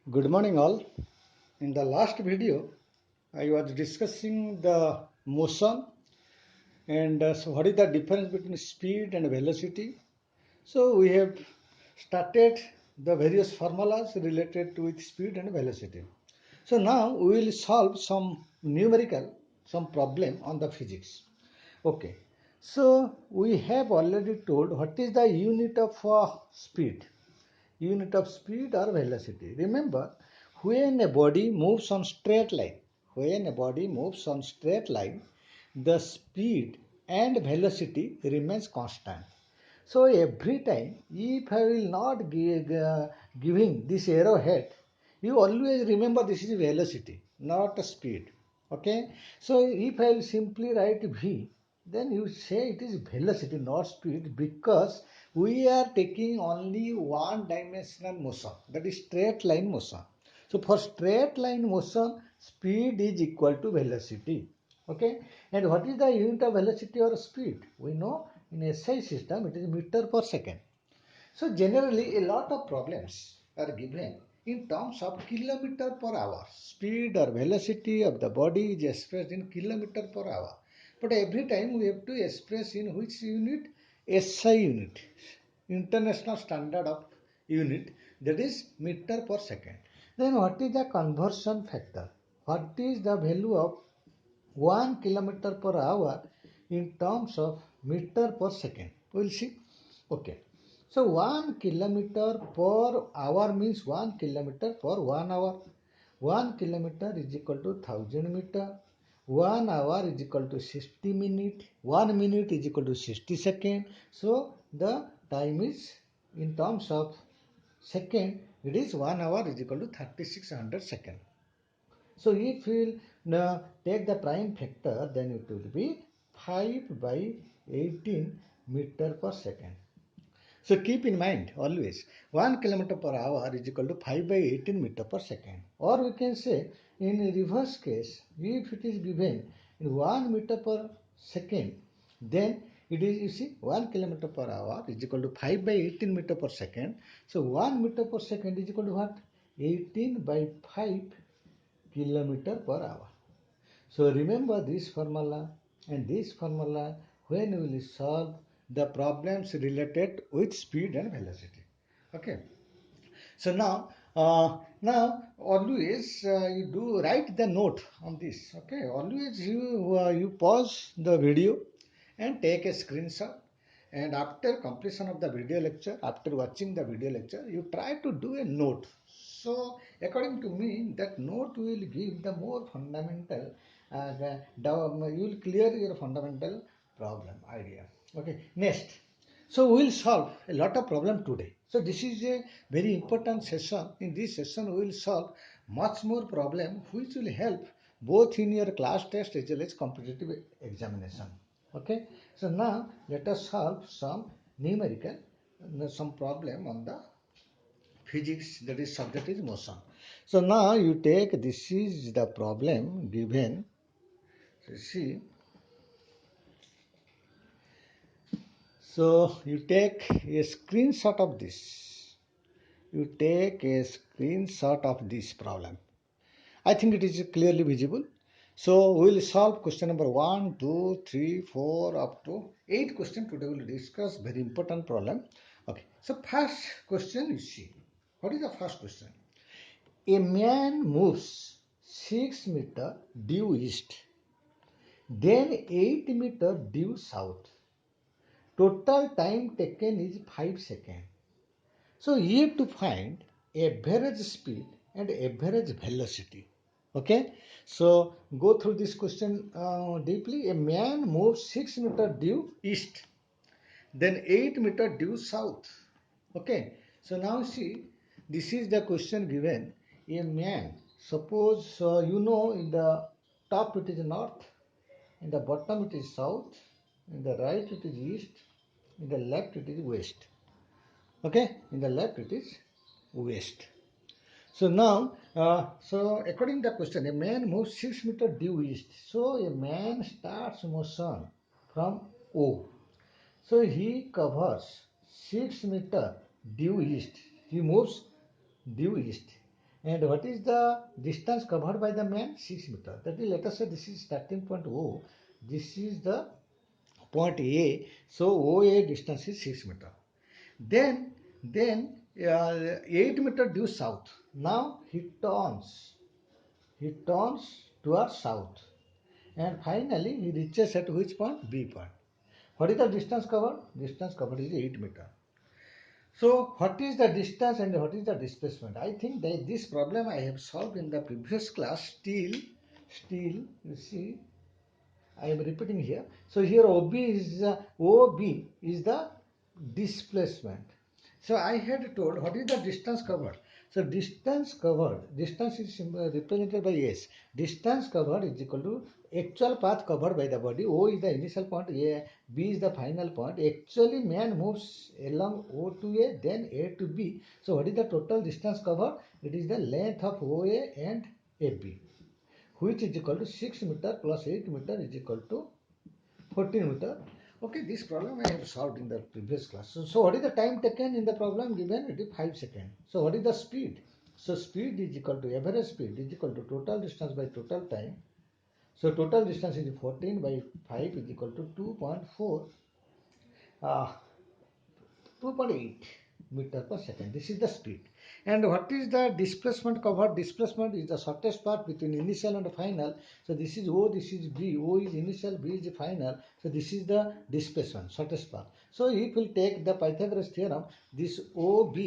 Good morning all. In the last video, I was discussing the motion and so what is the difference between speed and velocity. So we have started the various formulas related to with speed and velocity. So now we will solve some numerical, some problem on the physics. Okay. So we have already told what is the unit of speed. Unit of speed or velocity. Remember, when a body moves on straight line, the speed and velocity remains constant. So every time, if I will not giving this arrowhead, you always remember this is velocity, not speed. Okay. So if I will simply write v, then you say it is velocity, not speed, because we are taking only one dimensional motion, that is straight line motion. So for straight line motion, speed is equal to velocity. Okay. And what is the unit of velocity or speed? We know in SI system it is meter per second. So generally a lot of problems are given in terms of kilometer per hour. Speed or velocity of the body is expressed in kilometer per hour. But every time we have to express in which unit? SI unit, International Standard of Unit, that is meter per second. Then what is the conversion factor? What is the value of 1 kilometer per hour in terms of meter per second? We will see. Okay. So 1 kilometer per hour means 1 kilometer per 1 hour. 1 kilometer is equal to 1000 meter. 1 hour is equal to 60 minutes. 1 minute is equal to 60 seconds. So the time is in terms of second, it is 1 hour is equal to 3600 seconds. So if we will take the prime factor, then it will be 5 by 18 meter per second. So keep in mind always 1 kilometer per hour is equal to 5 by 18 meter per second. Or we can say in reverse case, if it is given in 1 meter per second, then it is, you see, 1 kilometer per hour is equal to 5 by 18 meter per second. So 1 meter per second is equal to what? 18 by 5 kilometer per hour. So remember this formula and this formula when we will solve the problems related with speed and velocity. Okay. So now always you do write the note on this. Okay. Always you pause the video and take a screenshot. And after completion of the video lecture, after watching the video lecture, you try to do a note. So according to me, that note will give the more fundamental, you will clear your fundamental problem idea. Okay, next. So we will solve a lot of problem today. So this is a very important session. In this session, we will solve much more problem which will help both in your class test as well as competitive examination. Okay. So now let us solve some numerical, some problem on the physics, that is subject is motion. So now you take, this is the problem given. So see, so you take a screenshot of this. You take a screenshot of this problem. I think it is clearly visible. So we will solve question number 1, 2, 3, 4 up to 8 question. Today we will discuss very important problem. Okay. So first question you see. What is the first question? A man moves 6 meter due east, then 8 meter due south. Total time taken is 5 seconds. So you have to find average speed and average velocity. Okay. So go through this question deeply. A man moves 6 meter due east, then 8 meter due south. Okay. So now see, this is the question given. A man, suppose you know in the top it is north, in the bottom it is south, in the right it is east, in the left it is west. Okay. In the left it is west. So now, so according to the question, a man moves 6 meter due east. So a man starts motion from O. So he covers 6 meter due east. He moves due east. And what is the distance covered by the man? 6 meter. That is, let us say this is starting point O. This is the point A. So OA distance is 6 meter. Then 8 meter due south. Now he turns towards south, and finally he reaches at which point? B point. What is the distance covered? Distance covered is 8 meter. So what is the distance and what is the displacement? I think that this problem I have solved in the previous class. Still you see I am repeating here. So here OB is the displacement. So I had told what is the distance covered. So distance is represented by S. Distance covered is equal to actual path covered by the body. O is the initial point, B is the final point. Actually man moves along O to A, then A to B. So what is the total distance covered? It is the length of OA and AB, which is equal to 6 meter plus 8 meter is equal to 14 meter. Okay, this problem I have solved in the previous class. So what is the time taken in the problem given? It is 5 seconds. So what is the speed? So speed is equal to average speed is equal to total distance by total time. So total distance is 14 by 5 is equal to 2.4, uh, 2.8 meter per second. This is the speed. And what is the displacement covered? Displacement is the shortest path between initial and final. So this is O, this is B. O is initial, B is final. So this is the displacement, shortest path. So if we take the Pythagoras theorem, this OB,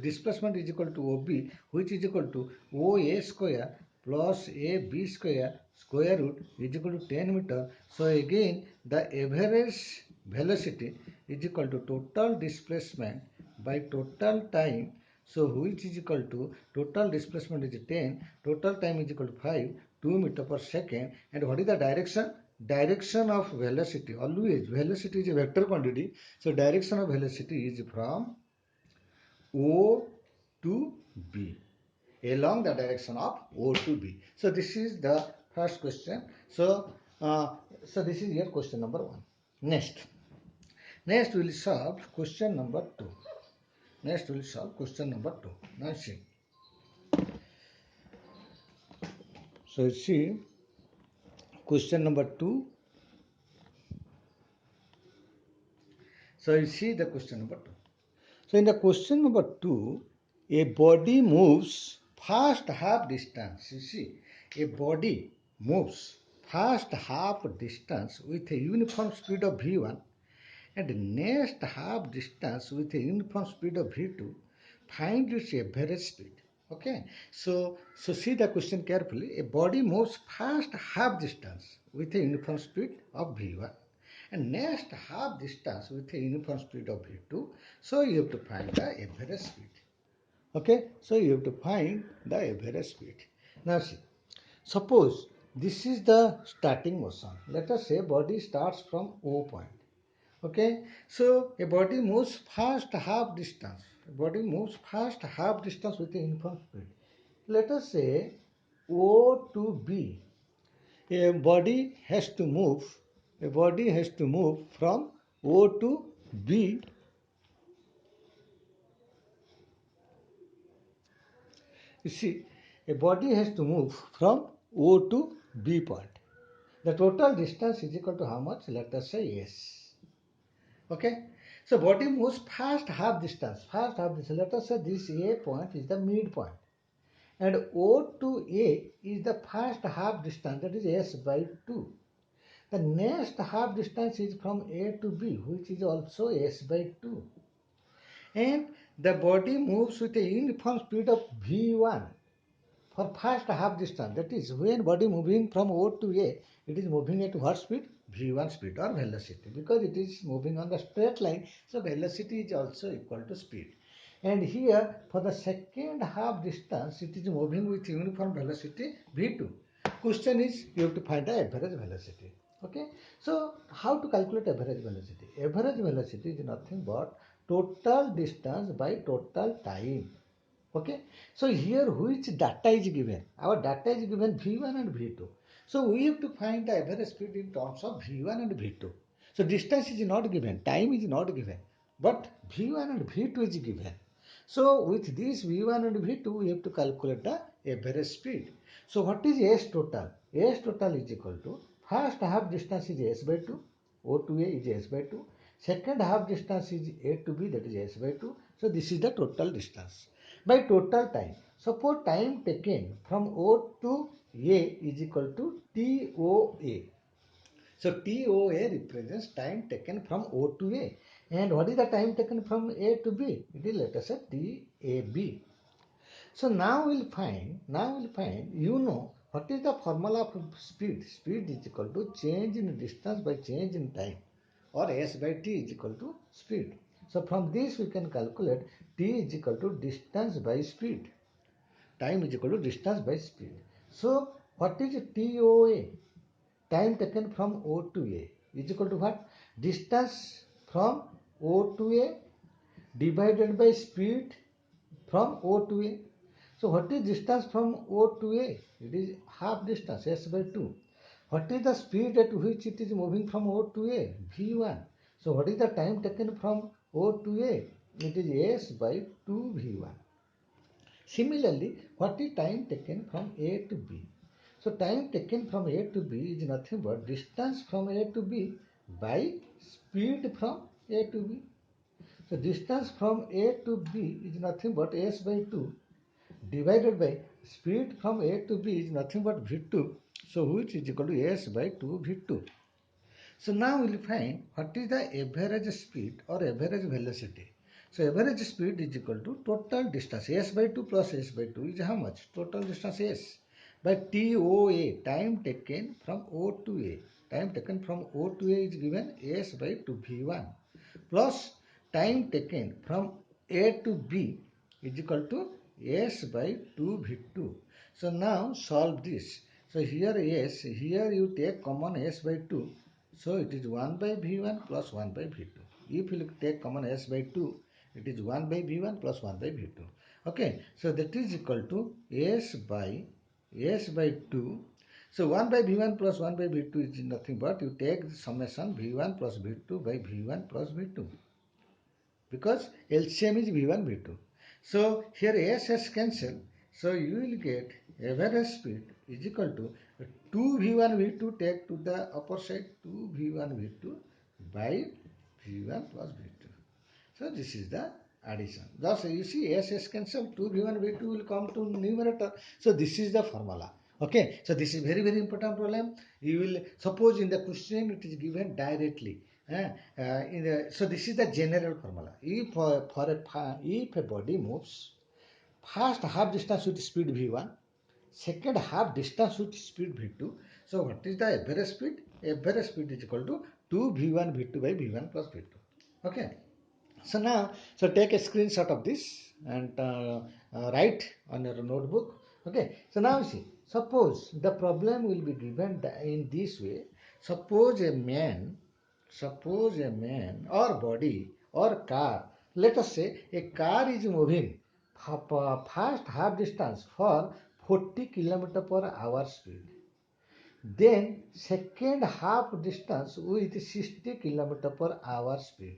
displacement is equal to OB, which is equal to OA square plus AB square root is equal to 10 meter. So again the average velocity is equal to total displacement by total time. So which is equal to total displacement is 10, total time is equal to 5, 2 meter per second. And what is the direction? Direction of velocity, always velocity is a vector quantity. So direction of velocity is from O to B, along the direction of O to B. So this is the first question. So this is your question number 1. Next we will solve question number 2. Next we will solve question number 2. Now see. So see question number 2. So you see the question number 2. So in the question number 2, a body moves fast half distance. You see, a body moves fast half distance with a uniform speed of v1 and next half distance with a uniform speed of v2. Find its average speed. Okay, so see the question carefully. A body moves fast half distance with a uniform speed of v1 and next half distance with a uniform speed of v2. So you have to find the average speed. Okay, so you have to find the average speed. Now see, suppose this is the starting motion. Let us say body starts from O point. Okay, so a body moves fast half distance. A body moves fast half distance with a uniform speed. Let us say O to B. A body has to move. A body has to move from O to B. You see, a body has to move from O to B point. The total distance is equal to how much? Let us say S. Okay. So body moves fast half distance. Fast half distance. Let us say this A point is the midpoint. And O to A is the first half distance, that is S by 2. The next half distance is from A to B, which is also S by 2. And the body moves with a uniform speed of V1 for first half distance. That is, when body moving from O to A, it is moving at what speed? V1 speed or velocity, because it is moving on the straight line. So velocity is also equal to speed. And here for the second half distance, it is moving with uniform velocity v2. Question is, you have to find the average velocity. Okay, so how to calculate average velocity? Average velocity is nothing but total distance by total time. Okay, so here which data is given? Our data is given v1 and v2. So we have to find the average speed in terms of v1 and v2. So distance is not given, time is not given, but v1 and v2 is given. So with this V1 and V2, we have to calculate the average speed. So what is S total? S total is equal to first half distance is S by 2, O to A is S by 2, second half distance is A to B, that is S by 2. So this is the total distance. By total time, suppose time taken from O to A is equal to TOA. So TOA represents time taken from O to A. And what is the time taken from A to B? It is, let us say, TAB. So now we'll find, what is the formula of speed? Speed is equal to change in distance by change in time, or S by T is equal to speed. So from this we can calculate T is equal to distance by speed. Time is equal to distance by speed. So what is TOA? Time taken from O to A is equal to what? Distance from O to A divided by speed from O to A. So what is distance from O to A? It is half distance, S by 2. What is the speed at which it is moving from O to A? V1. So what is the time taken from O to A? It is S by 2 V1. Similarly, what is time taken from A to B? So time taken from A to B is nothing but distance from A to B by speed from A to B. So distance from A to B is nothing but S by 2 divided by speed from A to B is nothing but V2. So which is equal to S by 2 V2. So now we will find what is the average speed or average velocity. So average speed is equal to total distance. S by 2 plus S by 2 is how much? Total distance S by TOA, time taken from O to A. Time taken from O to A is given S by 2 V1 plus time taken from A to B is equal to S by 2 V2. So now solve this. So here S, here you take common S by 2. So it is 1 by V1 plus 1 by V2. If you take common S by 2, it is 1 by V1 plus 1 by V2. Okay, so that is equal to S by 2. So 1 by V1 plus 1 by V2 is nothing but you take the summation V1 plus V2 by V1 plus V2. Because LCM is V1 V2. So here S cancel. So you will get average speed is equal to 2 V1 V2 take to the upper side 2 V1 V2 by V1 plus V2. So this is the addition. Thus you see S cancel 2 V1 V2 will come to numerator. So this is the formula. Okay, so this is very important problem. You will suppose in the question it is given directly. So this is the general formula. If if a body moves first half distance with speed v1, second half distance with speed v2, so what is the average speed? Average speed is equal to 2 v1 v2 by v1 plus v2. Okay. So now, so take a screenshot of this and write on your notebook. Okay. So now see, suppose the problem will be given in this way. Suppose a man or body or car, let us say a car is moving fast half distance for 40 km per hour speed. Then second half distance with 60 km per hour speed.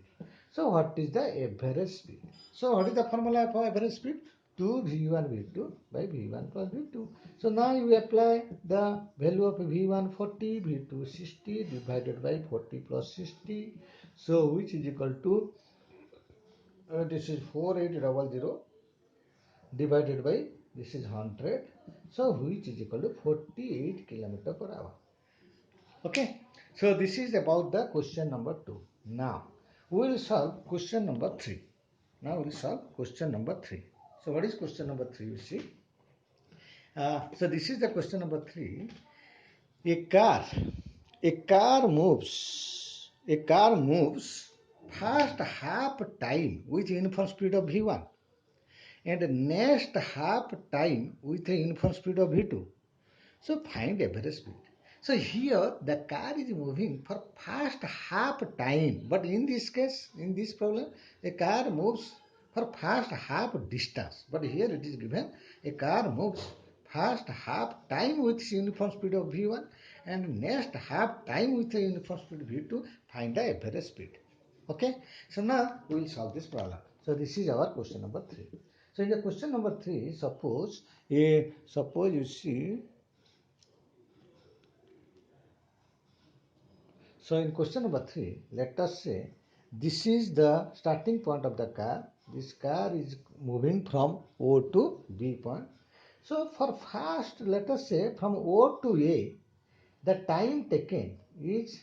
So what is the average speed? So what is the formula for average speed? 2 V1 V2 by V1 plus V2. So now you apply the value of V1 40, V2 60 divided by 40 plus 60. So which is equal to, this is 4800 divided by, this is 100. So which is equal to 48 km per hour. Okay, so this is about the question number 2. Now we will solve question number 3. Now we will solve question number 3. So what is question number 3? You see, so this is the question number 3. A car, a car moves first half time with uniform speed of v1 and next half time with a uniform speed of v2. So find average speed. So here the car is moving for first half time, but in this case, in this problem, a car moves for first half distance. But here it is given a car moves first half time with uniform speed of v1 and next half time with a uniform speed v2. Find the average speed. Okay. So now we will solve this problem. So this is our question number 3. So in the question number 3, suppose you see. So in question number 3, let us say this is the starting point of the car. This car is moving from O to B point. So for first, let us say from O to A, the time taken is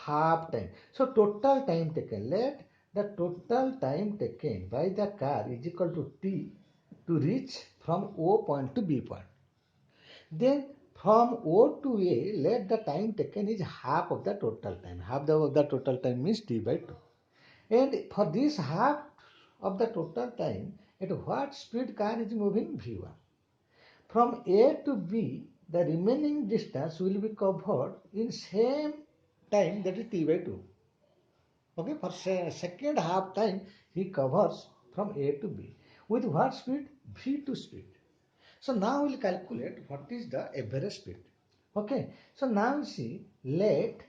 half time. So total time taken, let the total time taken by the car is equal to T to reach from O point to B point. Then from O to A, let the time taken is half of the total time. Half of the total time means T by 2. And for this half of the total time, at what speed car is moving? V1. From A to B, the remaining distance will be covered in same time, that is T by 2. Okay, for second half time, he covers from A to B. With what speed? V2 speed. So now we'll calculate what is the average speed. Okay, so now you see, let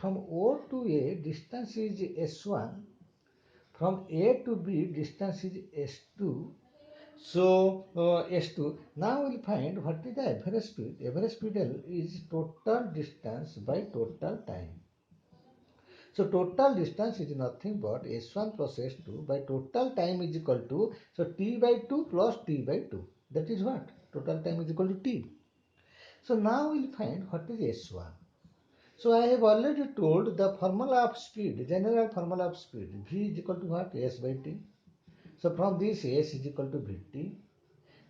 from O to A distance is S1, from A to B distance is S2. So S2. Now we'll find what is the average speed. Average speed is total distance by total time. So total distance is nothing but S1 plus S2 by total time is equal to, so T by 2 plus T by 2. That is what? Total time is equal to T. So now we'll find what is S1. So I have already told the formula of speed, general formula of speed. V is equal to what? S by T. So from this S is equal to Vt.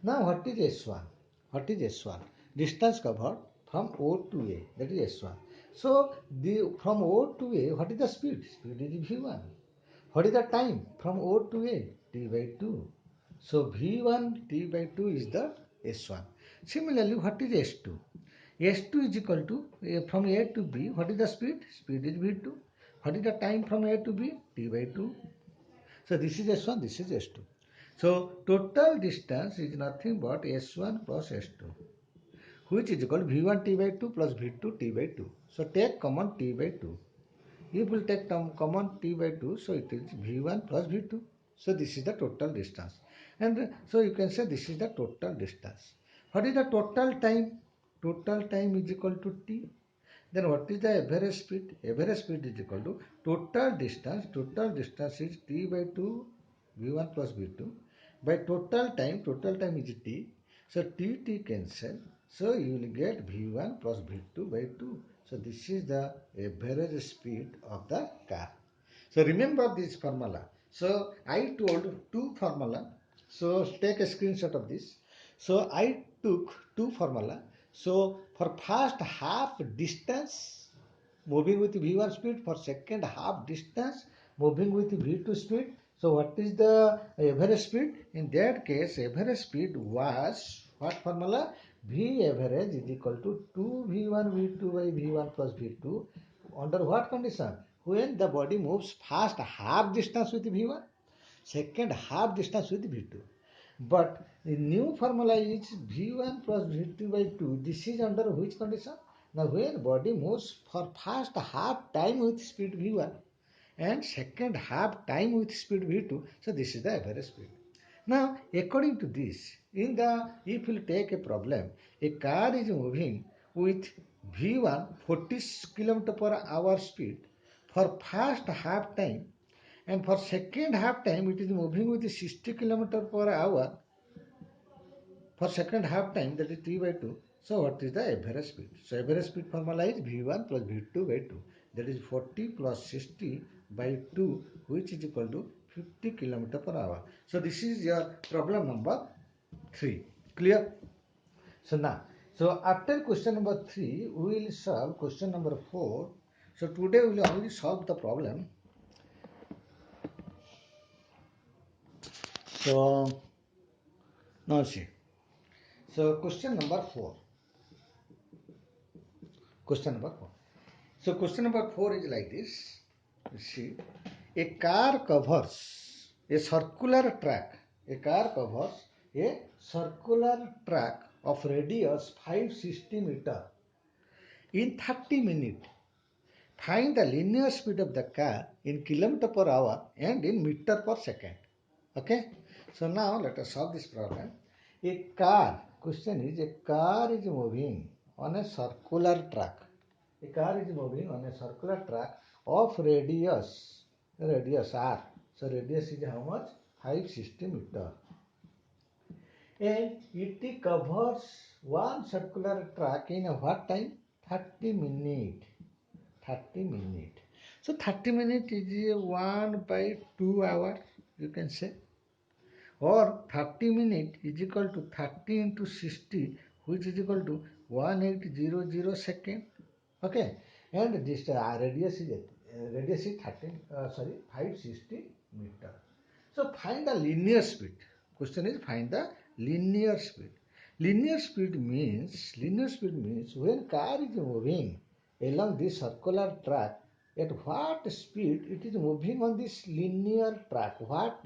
Now what is S1? What is S1? Distance covered from O to A, that is S1. So from O to A, what is the speed? Speed is V1. What is the time from O to A? T by 2. So V1 T by 2 is the S1. Similarly, what is S2? S2 is equal to, from A to B, what is the speed? Speed is V2. What is the time from A to B? T by 2. So this is S1, this is S2. So total distance is nothing but S1 plus S2, which is equal to V1 T by 2 plus V2 T by 2. So take common T by 2. If we take common T by 2, so it is V1 plus V2. So this is the total distance. And so you can say this is the total distance. What is the total time? Total time is equal to T. Then what is the average speed? Average speed is equal to total distance. Total distance is T by 2 V1 plus V2 by total time is T. So T cancel. So you will get V1 plus V2 by 2. So this is the average speed of the car. So remember this formula. So I told two formula. So take a screenshot of this. So I took two formula. So for first half distance moving with V1 speed, for second half distance moving with V2 speed. So what is the average speed? In that case, average speed was what formula? V average is equal to 2V1 V2 by V1 plus V2. Under what condition? When the body moves first half distance with V1, second half distance with V2. But the new formula is V1 plus V2 by 2. This is under which condition? Now when body moves for first half time with speed V1 and second half time with speed V2, so this is the average speed. Now according to this, if you take a problem, a car is moving with V1 40 km per hour speed for first half time, and for second half time it is moving with 60 km per hour for second half time, that is T by 2. So what is the average speed? So average speed formula is V1 plus V2 by 2. That is 40 plus 60 by 2, which is equal to 50 km per hour. So this is your problem number 3. Clear? So now, so after question number 3, we will solve question number 4. So today we will only solve the problem. So now see. So question number 4. Question number 4. So question number 4 is like this. You see, a car covers a circular track. A car covers a circular track of radius 560 meter in 30 minutes. Find the linear speed of the car in kilometer per hour and in meter per second. Okay. So now let us solve this problem. A car, question is, a car is moving on a circular track. A car is moving on a circular track of radius r. So radius is how much? 560 meter. And it covers one circular track in a what time? 30 minutes. 30 minutes. So 30 minutes is 1 by 2 hours, you can say. Or 30 minutes is equal to 30 into 60, which is equal to 1800 second. Okay. And this radius is 560 meter. So find the linear speed. Question is find the linear speed. Linear speed means when car is moving along this circular track, at what speed it is moving on this linear track. At what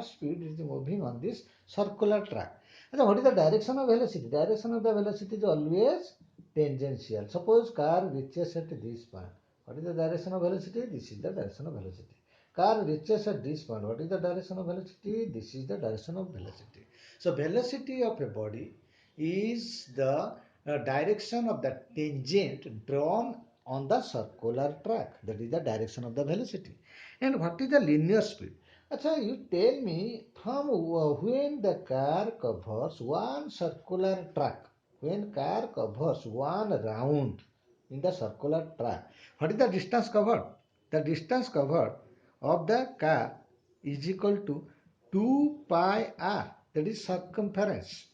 speed it is moving on this circular track. And what is the direction of velocity? Direction of the velocity is always tangential. Suppose car reaches at this point. What is the direction of velocity? This is the direction of velocity. Car reaches at this point. What is the direction of velocity? This is the direction of velocity. So velocity of a body is the direction of the tangent drawn on the circular track. That is the direction of the velocity. And what is the linear speed? Achha, you tell me from when the car covers one circular track, when car covers one round in the circular track, what is the distance covered? The distance covered of the car is equal to 2 pi r, that is circumference.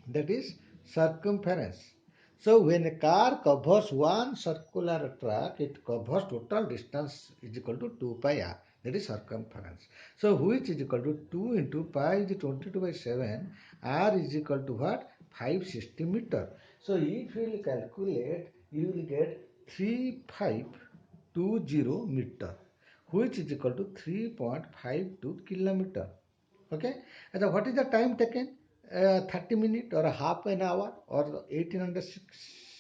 That is circumference. So when a car covers one circular track, it covers total distance is equal to 2 pi r, that is circumference. So which is equal to 2 into pi is 22 by 7, r is equal to what? 560 meter. So if you will calculate, you will get 3520 meter, which is equal to 3.52 kilometer. Okay. And what is the time taken? 30 minutes or a half an hour or 1800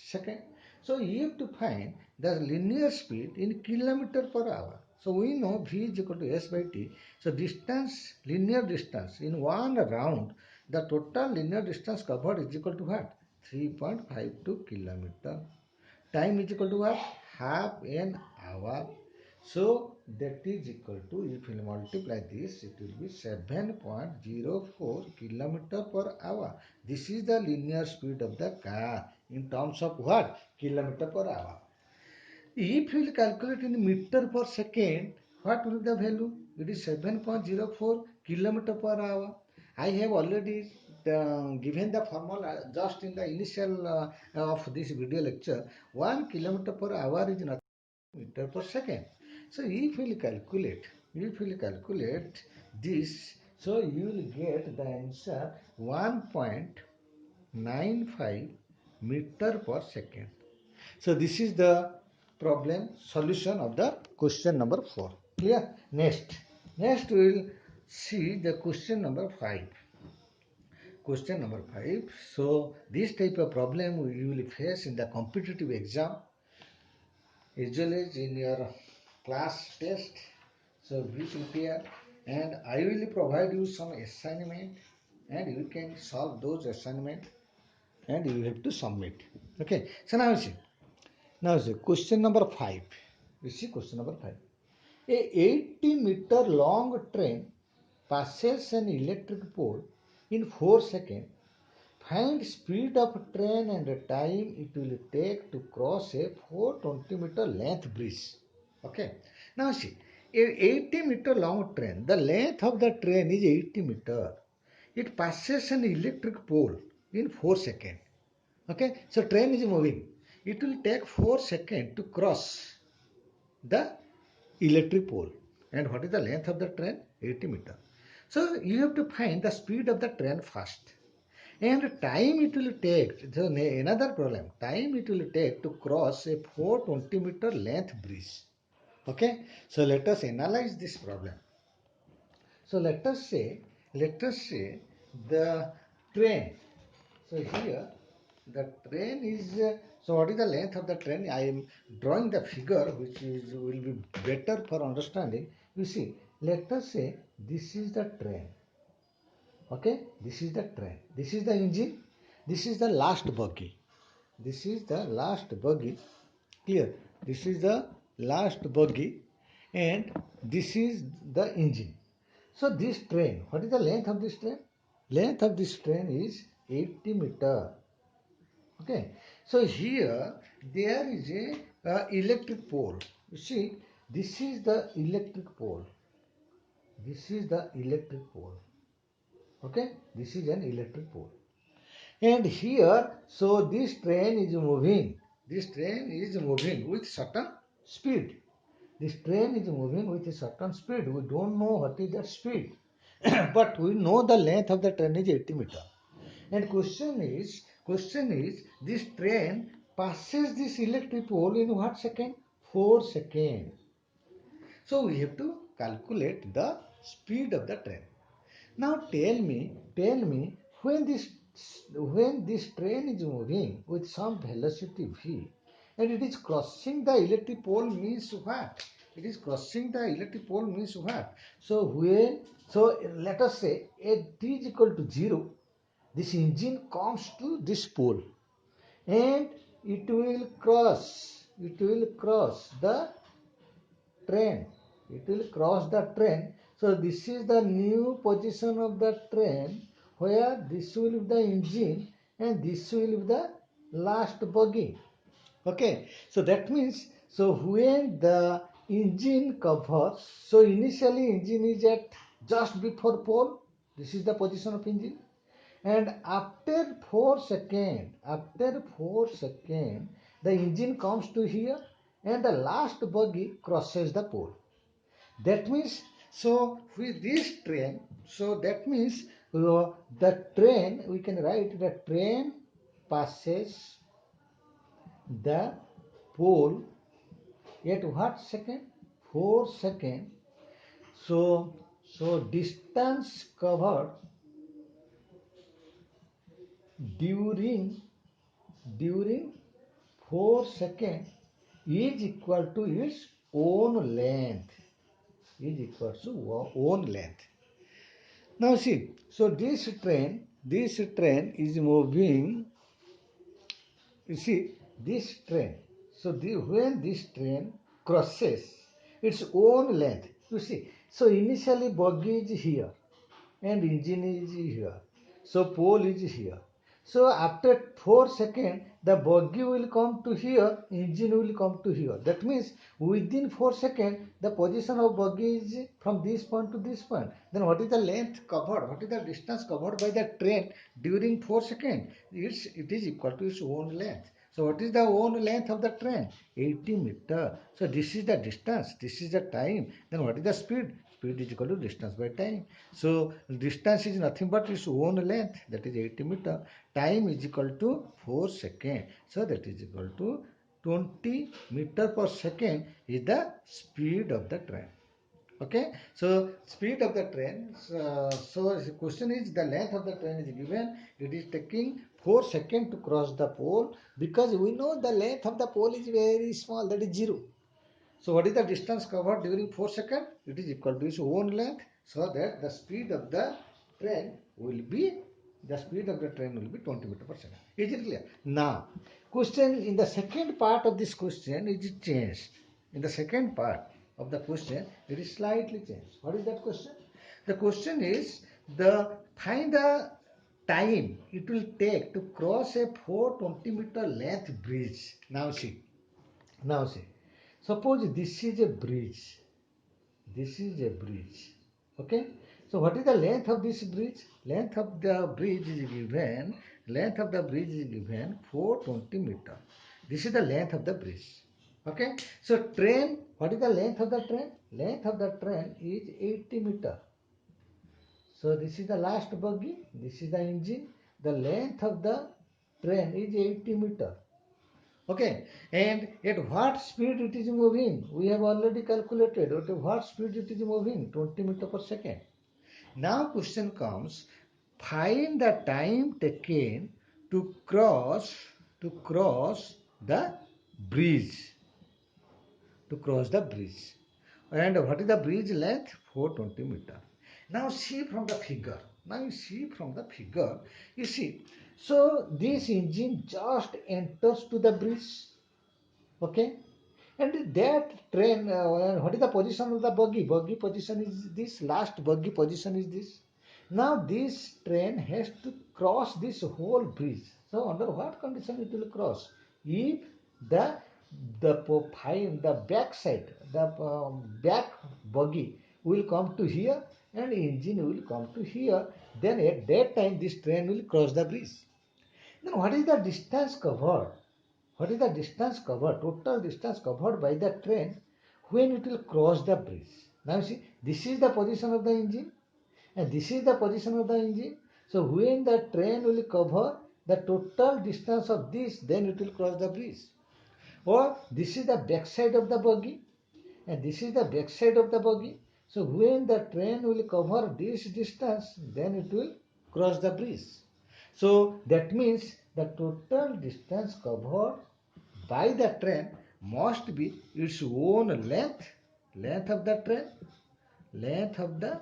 seconds. So you have to find the linear speed in kilometer per hour. So we know V is equal to S by T. So distance, linear distance in one round, the total linear distance covered is equal to what? 3.52 kilometer. Time is equal to what? Half an hour. So that is equal to, if you multiply this, it will be 7.04 kilometer per hour. This is the linear speed of the car in terms of what? Kilometer per hour. If you will calculate in meter per second, what will be the value? It is 7.04 kilometer per hour. I have already given the formula just in the initial of this video lecture. 1 kilometer per hour is nothing meter per second. So if you will calculate this, so you will get the answer 1.95 meter per second. So this is the problem solution of the question number 4. Clear? Next we will see the question number 5. Question number 5. So this type of problem you will face in the competitive exam, as well as in your class test. So be prepared, and I will provide you some assignment, and you can solve those assignments, and you have to submit. Okay. So now see question number 5. You see question number 5. A 80-meter long train passes an electric pole in 4 seconds. Find speed of train and the time it will take to cross a 420-meter length bridge. Okay. Now see, a 80-meter long train, the length of the train is 80 meter. It passes an electric pole in 4 seconds. Okay. So train is moving. It will take 4 seconds to cross the electric pole. And what is the length of the train? 80 meter. So you have to find the speed of the train first. And time it will take, so another problem, time it will take to cross a 420-meter length bridge. Okay, so let us analyze this problem. So let us say the train. So here the train is So what is the length of the train? I am drawing the figure which will be better for understanding. You see, let us say this is the train. Okay, this is the train. This is the engine. This is the last bogie. This is the last bogie. Clear? This is the last bogie, and this is the engine. So this train, what is the length of this train? Length of this train is 80 meter. Okay. So here there is a electric pole. You see, this is the electric pole. This is the electric pole. Okay. This is an electric pole. And here, so this train is moving. This train is moving with certain speed. This train is moving with a certain speed. We don't know what is that speed, but we know the length of the train is 80 meter. And question is, this train passes this electric pole in what second? 4 seconds. So we have to calculate the speed of the train. Now tell me when this train is moving with some velocity v and it is crossing the electric pole means what? It is crossing the electric pole means what? So let us say at t is equal to 0, this engine comes to this pole and it will cross the train. It will cross the train. So this is the new position of the train where this will be the engine and this will be the last bogie. Okay. So that means, so when the engine covers, so initially engine is at just before pole. This is the position of engine. And after 4 second, the engine comes to here and the last bogie crosses the pole. That means, so with this train, so that means the train, we can write the train passes the pole at what second? 4 second. So distance covered during 4 second is equal to its own length. Is equal to own length. Now see, so this train is moving. You see, this train. So when this train crosses its own length, you see. So initially bogie is here and engine is here. So pole is here. So after 4 seconds, the bogie will come to here, engine will come to here. That means within 4 seconds, the position of bogie is from this point to this point. Then what is the length covered? What is the distance covered by the train during 4 seconds? It is equal to its own length. So what is the own length of the train? 80 meter. So this is the distance. This is the time. Then what is the speed? Speed is equal to distance by time. So distance is nothing but its own length, that is 80 meter. Time is equal to 4 seconds. So that is equal to 20 meter per second is the speed of the train. Okay, so speed of the train. So the question is, the length of the train is given. It is taking 4 seconds to cross the pole, because we know the length of the pole is very small, that is 0. So what is the distance covered during 4 seconds? It is equal to its own length. So that the speed of the train will be 20 meter per second. Is it clear? Now, question in the second part of this question is changed. In the second part of the question, it is slightly changed. What is that question? The question is, find the time it will take to cross a 420-meter length bridge. Now see. Suppose this is a bridge. This is a bridge. Okay. So what is the length of this bridge? Length of the bridge is given. 420 meter. This is the length of the bridge. Okay. So train. What is the length of the train? Length of the train is 80 meter. So this is the last bogie. This is the engine. The length of the train is 80 meter. Okay, and at what speed it is moving? We have already calculated at what speed it is moving, 20 meter per second. Now question comes, find the time taken to cross the bridge, to cross the bridge. And what is the bridge length? 420 meter. Now see from the figure. Now you see from the figure, you see. So this engine just enters to the bridge, okay? And that train, what is the position of the buggy? Buggy position is this, last buggy position is this. Now this train has to cross this whole bridge. So under what condition it will cross? If the the back side, the back buggy will come to here and engine will come to here, then at that time this train will cross the bridge. Then what is the distance covered? What is the distance covered, total distance covered by the train when it will cross the bridge? Now see, this is the position of the engine and this is the position of the engine. So when the train will cover the total distance of this, then it will cross the bridge. Or this is the back side of the buggy and this is the back side of the buggy. So when the train will cover this distance, then it will cross the bridge. So that means the total distance covered by the train must be its own length, length of the train, length of the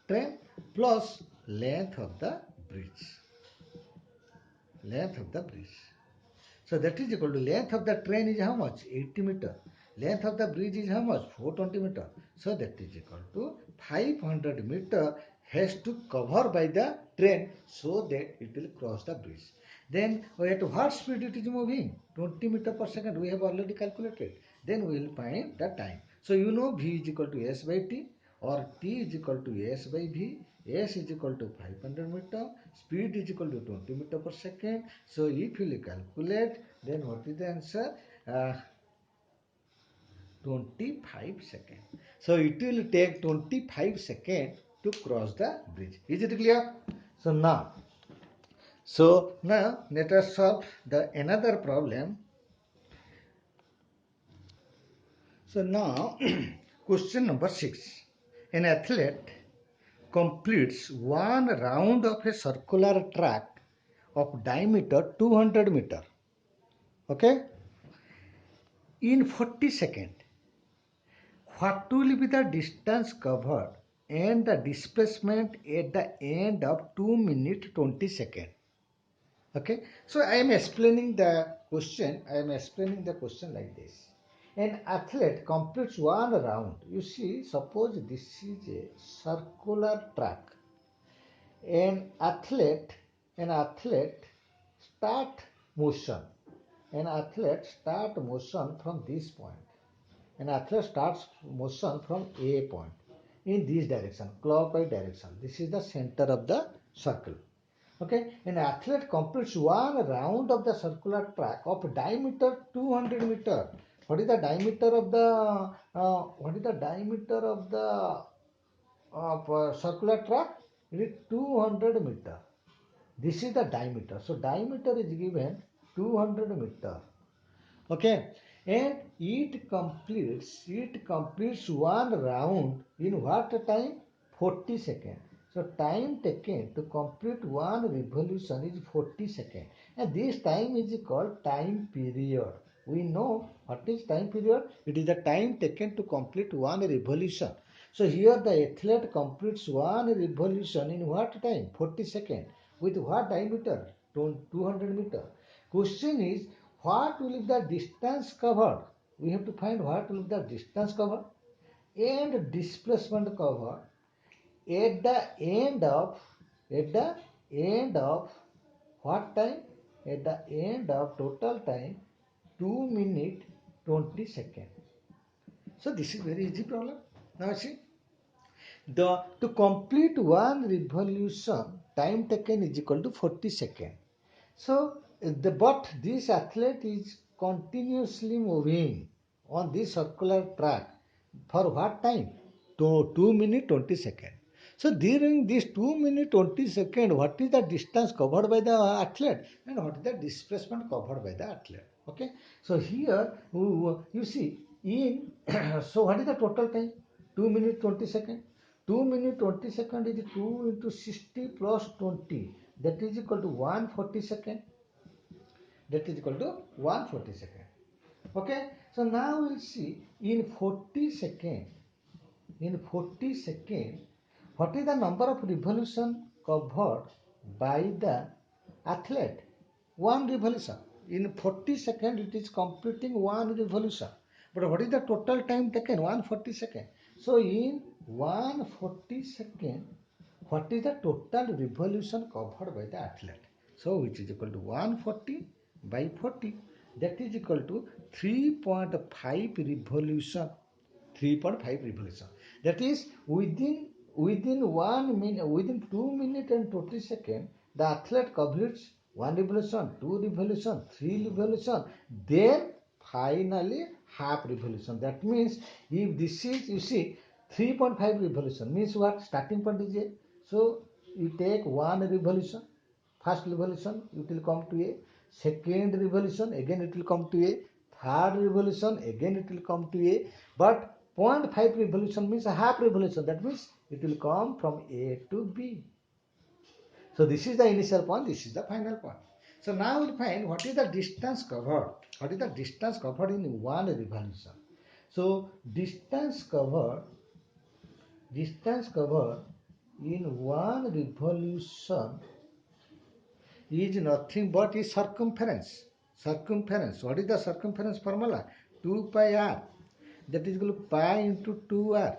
train plus length of the bridge, length of the bridge. So that is equal to length of the train is how much? 80 meter. Length of the bridge is how much? 420 meter. So that is equal to 500 meter has to cover by the train so that it will cross the bridge. Then at what speed it is moving? 20 meter per second. We have already calculated. Then we will find the time. So you know V is equal to S by T or T is equal to S by V. S is equal to 500 meter, speed is equal to 20 meter per second. So if you calculate, then what is the answer? 25 seconds. So it will take 25 seconds to cross the bridge. Is it clear? So now let us solve the another problem. So now question number 6. An athlete completes one round of a circular track of diameter 200 meter, okay, in 40 seconds. What will be the distance covered and the displacement at the end of 2 minutes 20 seconds? Okay, so I am explaining the question. Like this. An athlete completes one round. You see, suppose this is a circular track. An athlete start motion. An athlete start motion from this point. An athlete starts motion from A point in this direction, clockwise direction. This is the center of the circle. Okay, an athlete completes one round of the circular track of diameter 200 meter. What is the diameter of the circular track? It is 200 meter. This is the diameter. So diameter is given 200 meter. Okay, and it completes one round in what time? 40 seconds. So time taken to complete one revolution is 40 seconds, and this time is called time period. We know what is time period. It is the time taken to complete one revolution. So here the athlete completes one revolution in what time? 40 seconds. With what diameter? 200 meter. Question is, what will be the distance covered? We have to find what will be the distance covered and displacement covered at the end of what time? At the end of total time 2 minutes 20 seconds. So this is very easy problem. Now see, to complete one revolution, time taken is equal to 40 seconds. So, but this athlete is continuously moving on this circular track for what time? To 2 minutes 20 seconds. So during this 2 minutes 20 seconds, what is the distance covered by the athlete and what is the displacement covered by the athlete? Okay. So here you see in so what is the total time? 2 minutes 20 seconds. 2 minutes 20 seconds is 2 into 60 plus 20. That is equal to 140 seconds. that is equal to 140 second. Okay, so now we'll see in 40 second, what is the number of revolution covered by the athlete? One revolution. In 40 seconds, it is completing one revolution. But what is the total time taken? 140 seconds. So in 140 seconds, what is the total revolution covered by the athlete? So which is equal to 140 by 40. That is equal to 3.5 revolution. 3.5 revolution. That is within 1 minute, within 2 minutes and 20 seconds, the athlete completes one revolution, two revolution, three revolution, then finally half revolution. That means if this is, you see, 3.5 revolution means what? Starting point is A. So you take one revolution, first revolution it will come to A, second revolution again it will come to A, third revolution again it will come to A, but 0.5 revolution means a half revolution. That means it will come from A to B. So this is the initial point, this is the final point. So now we'll find what is the distance covered. What is the distance covered in one revolution? So distance covered in one revolution is nothing but is circumference. Circumference. What is the circumference formula? 2 pi r. That is equal to pi into 2r.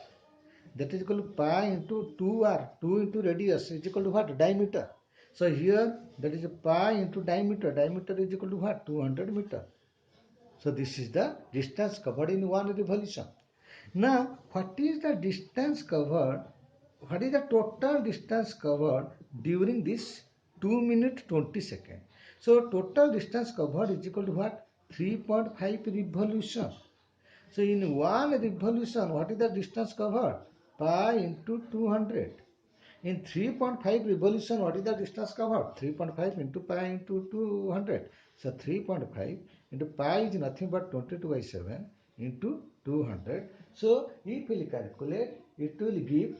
That is equal to pi into 2r. 2 into radius is equal to what? Diameter. So here that is pi into diameter. Diameter is equal to what? 200 meter. So this is the distance covered in one revolution. Now what is the distance covered? What is the total distance covered during this 2 minutes 20 seconds? So total distance covered is equal to what? 3.5 revolution. So in one revolution, what is the distance covered? Pi into 200. In 3.5 revolution, what is the distance covered? 3.5 into pi into 200. So 3.5 into pi is nothing but 22 by 7 into 200. So if we calculate, it will give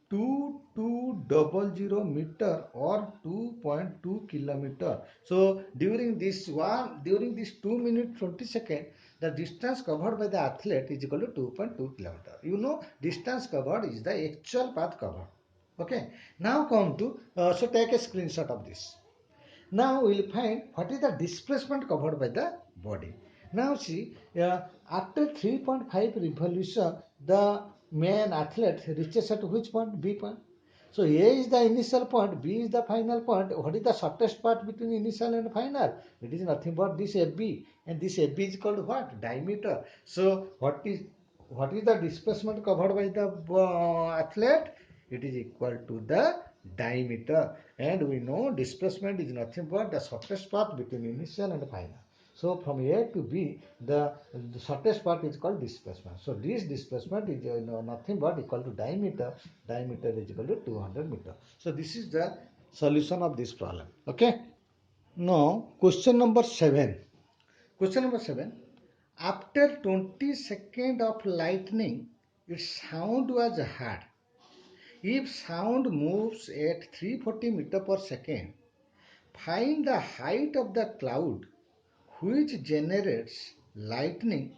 2200 meter or 2.2 kilometer. So during this 2 minutes 20 seconds, the distance covered by the athlete is equal to 2.2 kilometer. You know, distance covered is the actual path covered. Okay, now come to, so take a screenshot of this. Now we will find what is the displacement covered by the body. Now see, after 3.5 revolution, the main athlete reaches at which point? B point. So A is the initial point, B is the final point. What is the shortest part between initial and final? It is nothing but this AB, and this AB is called what? Diameter. So what is the displacement covered by the athlete? It is equal to the diameter, and we know displacement is nothing but the shortest path between initial and final. So from A to B, the shortest part is called displacement. So this displacement is nothing but equal to diameter. Diameter is equal to 200 meter. So this is the solution of this problem. Okay. Now question number 7. Question number 7. After 20 seconds of lightning, its sound was heard. If sound moves at 340 meter per second, find the height of the cloud which generates lightning.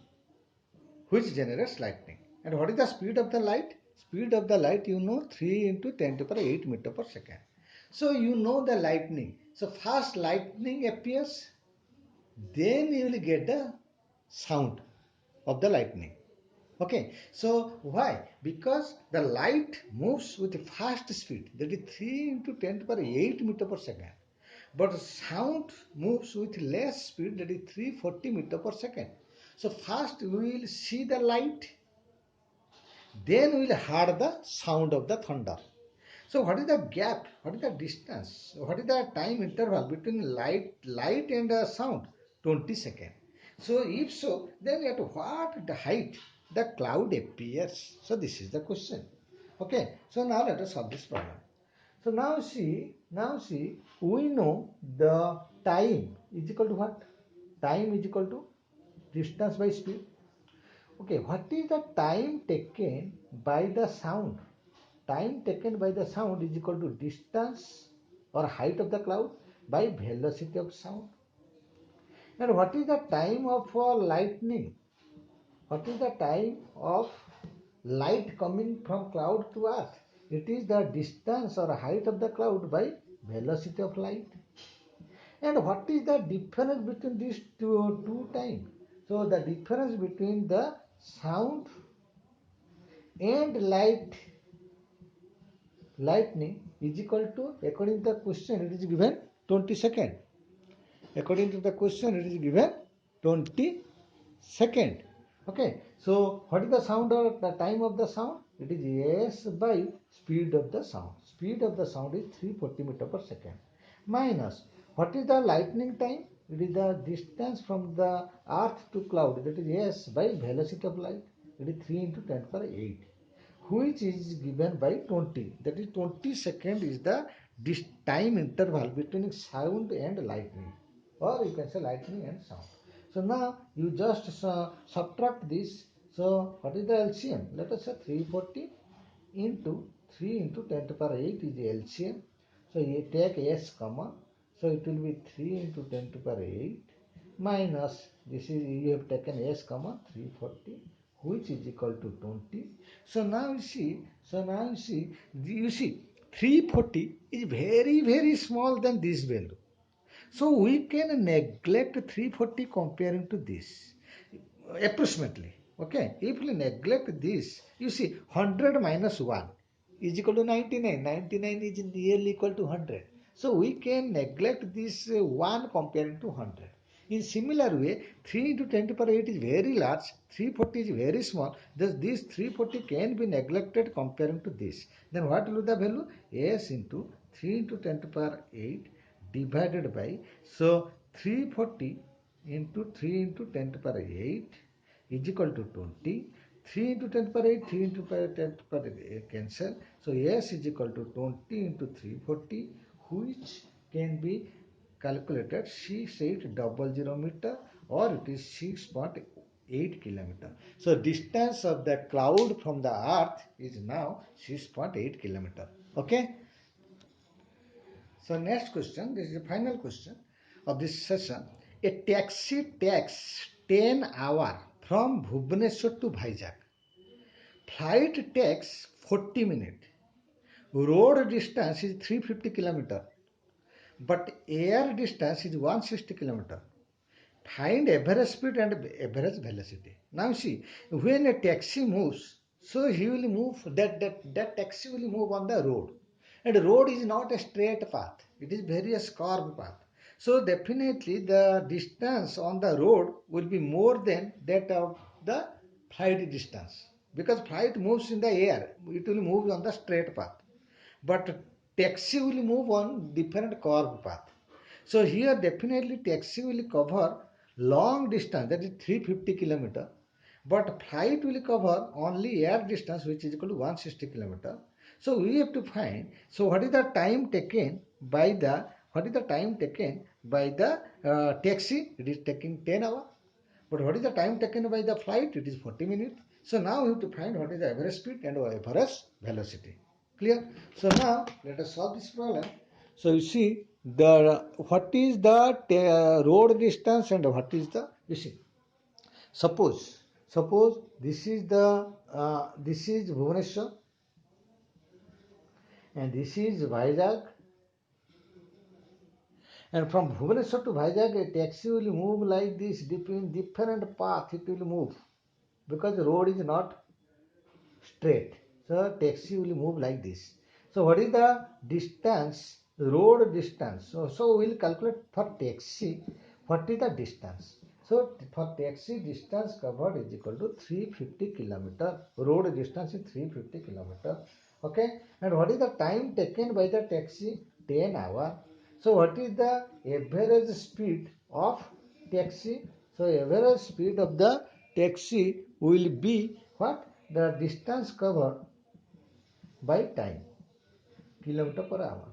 And what is the speed of the light? Speed of the light, you know, 3 into 10 to the power 8 meter per second. So you know the lightning. So first lightning appears, then you will get the sound of the lightning. Okay, so why? Because the light moves with fast speed, that is 3 into 10 to the power 8 meter per second. But sound moves with less speed, that is 340 meter per second. So first we will see the light, then we will hear the sound of the thunder. So what is the gap? What is the distance? What is the time interval between light and sound? 20 seconds. So if so, then at what the height the cloud appears? So this is the question. Okay. So now let us solve this problem. So now see, we know the time is equal to what? Time is equal to distance by speed. Okay, what is the time taken by the sound? Time taken by the sound is equal to distance or height of the cloud by velocity of sound. And what is the time of lightning? What is the time of light coming from cloud to earth? It is the distance or height of the cloud by velocity of light. And what is the difference between these two times? So the difference between the sound and lightning is equal to, according to the question, it is given 20 seconds. According to the question, it is given 20 seconds. Okay, so what is the sound or the time of the sound? It is s by speed of the sound. Speed of the sound is 340 meter per second. Minus, what is the lightning time? It is the distance from the earth to cloud. That is s by velocity of light. It is 3 into 10 power 8, which is given by 20. That is 20 second is the this time interval between sound and lightning, or you can say lightning and sound. So now you just subtract this. So what is the LCM? Let us say 340 into 3 into 10 to the power 8 is the LCM. So you take s common. So it will be 3 into 10 to the power 8 minus, this is, you have taken s common, 340, which is equal to 20. So now you see 340 is very very small than this value. So we can neglect 340 comparing to this approximately. Okay, if we neglect this, you see 100 minus 1 is equal to 99. 99 is nearly equal to 100. So we can neglect this 1 comparing to 100. In similar way, 3 into 10 to the power 8 is very large, 340 is very small. Thus this 340 can be neglected comparing to this. Then what will be the value? S into 3 into 10 to the power 8 divided by, so 340 into 3 into 10 to the power 8 is equal to 20. 3 into 10 to the power 8, 3 into 10 to the power 8 cancel. So S is equal to 20 into 340, which can be calculated 6800 meter, or it is 6.8 kilometer. So distance of the cloud from the earth is now 6.8 kilometer. Okay. So next question, this is the final question of this session. A taxi takes 10 hours from Bhubaneswar to Vizag. Flight takes 40 minutes. Road distance is 350 km, but air distance is 160 km. Find average speed and average velocity. Now see, when a taxi moves, so he will move, that taxi will move on the road. And the road is not a straight path, it is various curved path. So definitely the distance on the road will be more than that of the flight distance. Because flight moves in the air, it will move on the straight path. But taxi will move on different curved path. So here definitely taxi will cover long distance, that is 350 km, but flight will cover only air distance, which is equal to 160 km. So we have to find, so what is the time taken by the taxi? It is taking 10 hours. But what is the time taken by the flight? It is 40 minutes. So now we have to find what is the average speed and average velocity. Clear? So now let us solve this problem. So you see the what is the road distance and what is the, you see, suppose this is Bhubaneswar and this is Vizag, and from Bhubaneswar to Vizag a taxi will move like this, between different path it will move, because the road is not straight. So taxi will move like this. So what is the distance, road distance? So we will calculate for taxi what is the distance. So for taxi, distance covered is equal to 350 kilometer. Road distance is 350 kilometer. Okay. And what is the time taken by the taxi? 10 hours. So what is the average speed of taxi? So average speed of the taxi will be what? The distance covered by time, kilometer per hour.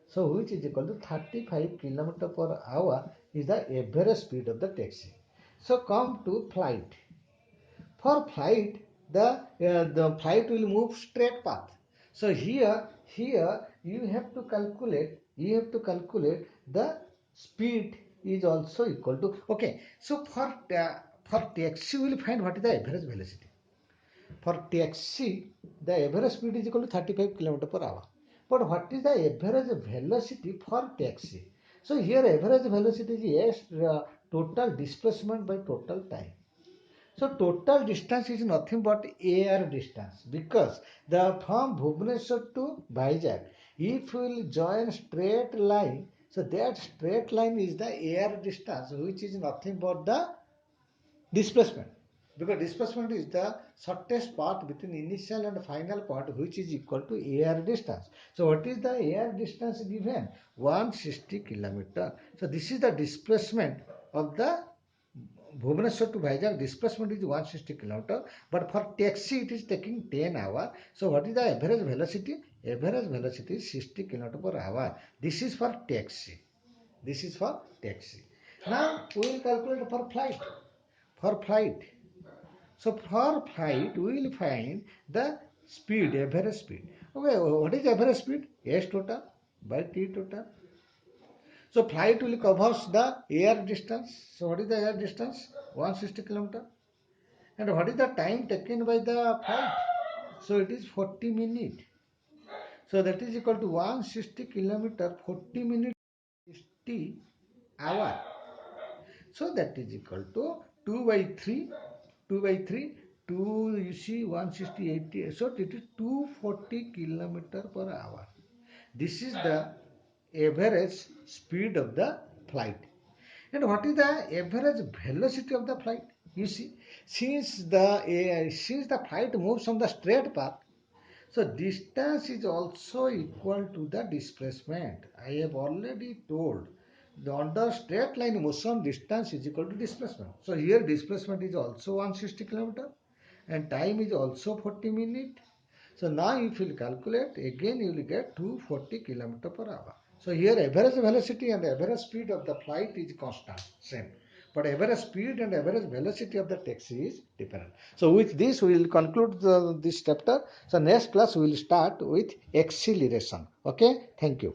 So which is equal to 35 kilometer per hour is the average speed of the taxi. So come to flight. For flight, the flight will move straight path. So here you have to calculate the speed is also equal to, okay, so for taxi we will find what is the average velocity. For taxi, the average speed is equal to 35 km per hour. But what is the average velocity for taxi? So here average velocity is total displacement by total time. So total distance is nothing but air distance, because the from Bhubaneswar to Vizag, if we will join straight line, so that straight line is the air distance, which is nothing but the displacement, because displacement is the shortest path between initial and final part, which is equal to air distance. So what is the air distance given? 160 kilometer. So this is the displacement of the Bhubaneswar to Vizag. Displacement is 160 kilometer, but for taxi it is taking 10 hours. So what is the average velocity? Average velocity is 60 kilometer per hour. This is for taxi. This is for taxi. Now we will calculate for flight. For flight. So for flight we will find the speed, average speed. Okay, what is average speed? S total by T total. So flight will covers the air distance. So what is the air distance? 160 kilometer. And what is the time taken by the flight? So it is 40 minutes. So that is equal to 160 kilometer, 40 minutes, 60 hour. So that is equal to 2 by 3, 2 by 3, 2 you see 160, 80. So it is 240 kilometer per hour. This is the average speed of the flight. And what is the average velocity of the flight? You see, since the flight moves on the straight path, so distance is also equal to the displacement. I have already told the under straight line motion distance is equal to displacement. So here displacement is also 160 kilometer and time is also 40 minutes. So now if you will calculate, again you will get 240 kilometer per hour. So here average velocity and average speed of the flight is constant, same. But average speed and average velocity of the taxi is different. So with this we will conclude this chapter. So next class we will start with acceleration. Okay, thank you.